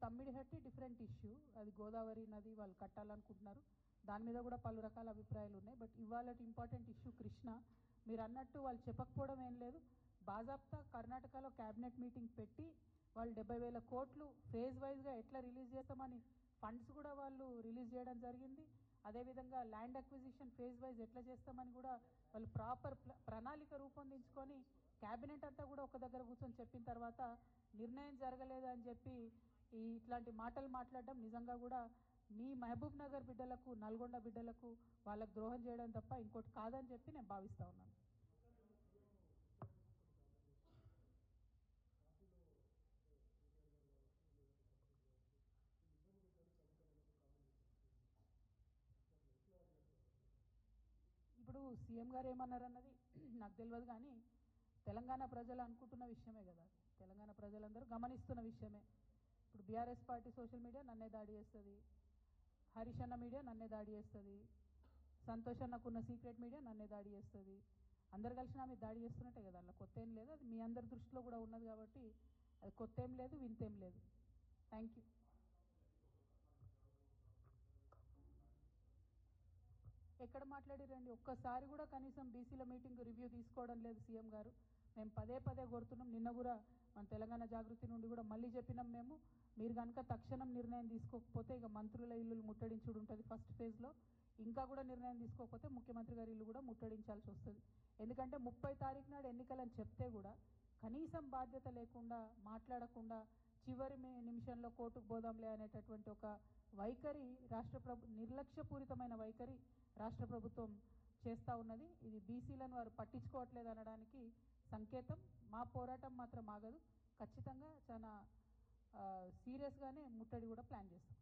Tummidihatti different issue, అది గోదావరి నది వాళ్ళు కట్టాలనుకుంటున్నారు, దాని మీద కూడా పలు రకాల అభిప్రాయాలు ఉన్నాయి. బట్ ఇవాళ ఇంపార్టెంట్ ఇష్యూ కృష్ణ. మీరు అన్నట్టు వాళ్ళు చెప్పకపోవడం ఏం లేదు, బాజాప్తా కర్ణాటకలో క్యాబినెట్ మీటింగ్ పెట్టి వాళ్ళు 70,000 కోట్లు ఫేజ్ వైజ్గా ఎట్లా రిలీజ్ చేస్తామని ఫండ్స్ కూడా వాళ్ళు రిలీజ్ చేయడం జరిగింది. అదేవిధంగా ల్యాండ్ అక్విజిషన్ ఫేజ్ వైజ్ ఎట్లా చేస్తామని కూడా వాళ్ళు ప్రాపర్ ప్రణాళిక రూపొందించుకొని క్యాబినెట్ అంతా కూడా ఒక దగ్గర కూర్చొని చెప్పిన తర్వాత నిర్ణయం జరగలేదు అని చెప్పి ఇట్లాంటి మాటలు మాట్లాడడం నిజంగా కూడా మీ మహబూబ్ నగర్ బిడ్డలకు, నల్గొండ బిడ్డలకు వాళ్ళకు ద్రోహం చేయడం తప్ప ఇంకోటి కాదని చెప్పి నేను భావిస్తా ఉన్నాను. ఇప్పుడు సీఎం గారు ఏమన్నారన్నది నాకు తెలియదు, కానీ తెలంగాణ ప్రజలు అనుకుంటున్న విషయమే కదా, తెలంగాణ ప్రజలందరూ గమనిస్తున్న విషయమే. ఇప్పుడు బీఆర్ఎస్ పార్టీ సోషల్ మీడియా నన్నే దాడి చేస్తుంది, హరీష్ అన్న మీడియా నన్నే దాడి చేస్తుంది, సంతోష్ అన్నకున్న సీక్రెట్ మీడియా నన్నే దాడి చేస్తుంది. అందరు కలిసి నా మీద దాడి చేస్తున్నట్టే కదా, అలా కొత్త ఏం లేదు, అది మీ అందరి దృష్టిలో కూడా ఉన్నది కాబట్టి అది కొత్త ఏం లేదు, వింతేం లేదు. Thank you. ఎక్కడ మాట్లాడిరండి, ఒక్కసారి కూడా కనీసం బీసీల మీటింగ్ రివ్యూ తీసుకోవడం లేదు సీఎం గారు. మేము పదే పదే కోరుతున్నాం, నిన్న కూడా మన తెలంగాణ జాగృతి నుండి కూడా మళ్ళీ చెప్పినాం మేము, మీరు కనుక తక్షణం నిర్ణయం తీసుకోకపోతే ఇక మంత్రుల ఇల్లు ముట్టడించుడు ఉంటుంది ఫస్ట్ ఫేజ్లో, ఇంకా కూడా నిర్ణయం తీసుకోకపోతే ముఖ్యమంత్రి గారి ఇల్లు కూడా ముట్టడించాల్సి వస్తుంది. ఎందుకంటే 30 తారీఖు నాడు ఎన్నికలని చెప్తే కూడా కనీసం బాధ్యత లేకుండా మాట్లాడకుండా చివరి నిమిషంలో కోర్టుకు పోదాంలే అనేటటువంటి ఒక వైఖరి నిర్లక్ష్యపూరితమైన వైఖరి రాష్ట్ర ప్రభుత్వం చేస్తూ ఉన్నది. ఇది బీసీలను వారు పట్టించుకోవట్లేదు అనడానికి సంకేతం. మా పోరాటం మాత్రం ఆగదు, ఖచ్చితంగా చాలా సీరియస్గానే ముట్టడి కూడా ప్లాన్ చేస్తాం.